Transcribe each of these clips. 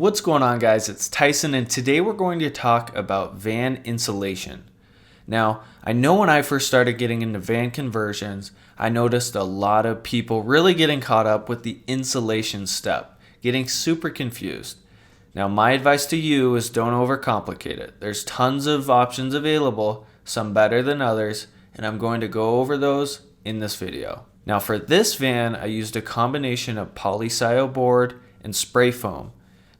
What's going on, guys? It's Tyson, and today we're going to talk about van insulation. Now, I know when I first started getting into van conversions, I noticed a lot of people really getting caught up with the insulation step, getting super confused. Now, my advice to you is don't overcomplicate it. There's tons of options available, some better than others, and I'm going to go over those in this video. Now, for this van, I used a combination of polysio board and spray foam.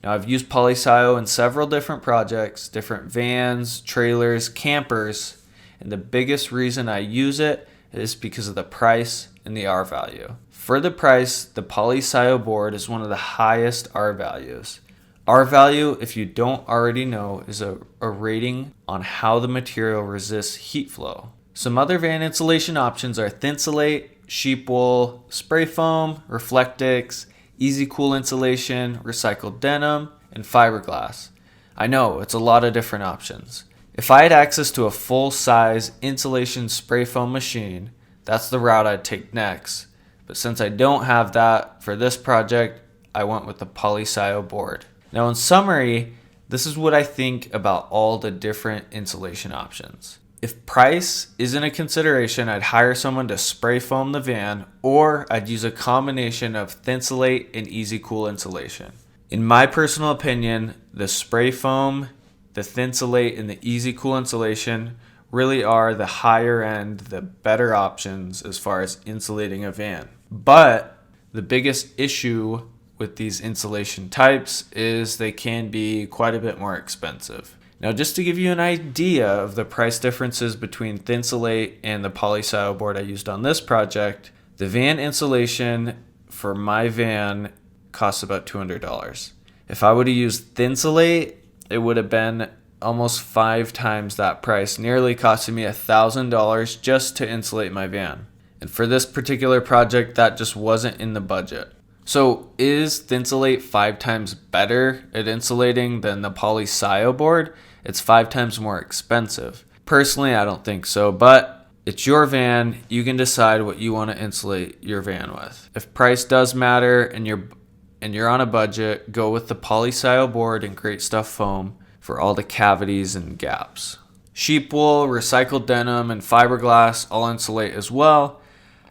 Now, I've used polysio in several different projects, different vans, trailers, campers, and the biggest reason I use it is because of the price and the R value. For the price, the polysio board is one of the highest R values. R value, if you don't already know, is a rating on how the material resists heat flow. Some other van insulation options are thinsulate, sheep wool, spray foam, reflectix, easy cool insulation, recycled denim, and fiberglass. I know, it's a lot of different options. If I had access to a full-size insulation spray foam machine, that's the route I'd take next. But since I don't have that for this project, I went with the polysio board. Now, in summary, this is what I think about all the different insulation options. If price isn't a consideration, I'd hire someone to spray foam the van, or I'd use a combination of thinsulate and easy cool insulation. In my personal opinion, the spray foam, the thinsulate, and the easy cool insulation really are the higher end, the better options as far as insulating a van. But the biggest issue with these insulation types is they can be quite a bit more expensive. Now, just to give you an idea of the price differences between thinsulate and the polysio board I used on this project, the van insulation for my van costs about $200. If I would have used thinsulate, it would have been almost 5 times that price, nearly costing me $1,000 just to insulate my van. And for this particular project, that just wasn't in the budget. So is thinsulate 5 times better at insulating than the polysio board? It's 5 times more expensive. Personally, I don't think so, but it's your van. You can decide what you want to insulate your van with. If price does matter and you're on a budget, go with the polysio board and Great Stuff foam for all the cavities and gaps. Sheep wool, recycled denim, and fiberglass all insulate as well.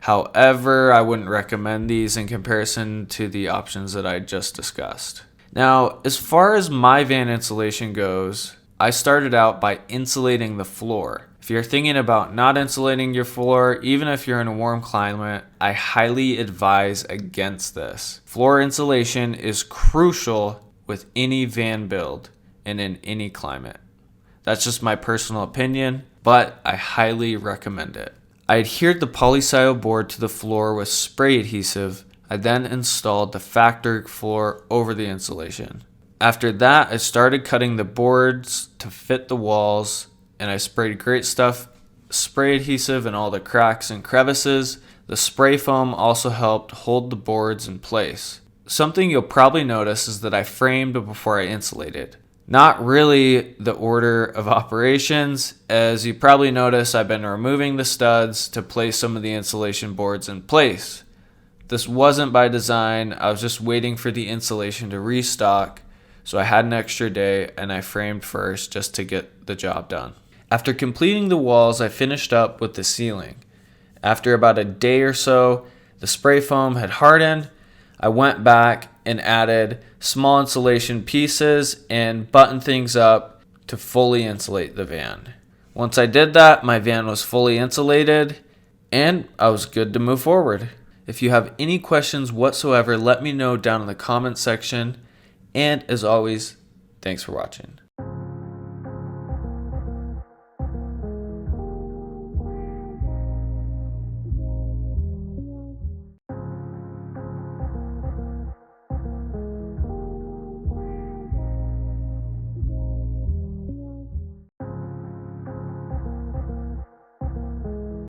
However, I wouldn't recommend these in comparison to the options that I just discussed. Now, as far as my van insulation goes, I started out by insulating the floor. If you're thinking about not insulating your floor, even if you're in a warm climate, I highly advise against this. Floor insulation is crucial with any van build and in any climate. That's just my personal opinion, but I highly recommend it. I adhered the polysio board to the floor with spray adhesive. I then installed the factory floor over the insulation. After that, I started cutting the boards to fit the walls, and I sprayed Great Stuff spray adhesive in all the cracks and crevices. The spray foam also helped hold the boards in place. Something you'll probably notice is that I framed before I insulated. Not really the order of operations. As you probably notice, I've been removing the studs to place some of the insulation boards in place. This wasn't by design. I was just waiting for the insulation to restock. So I had an extra day and I framed first just to get the job done. After completing the walls, I finished up with the ceiling. After about a day or so, the spray foam had hardened. I went back and added small insulation pieces and buttoned things up to fully insulate the van. Once I did that, my van was fully insulated and I was good to move forward. If you have any questions whatsoever, let me know down in the comment section. And as always, thanks for watching.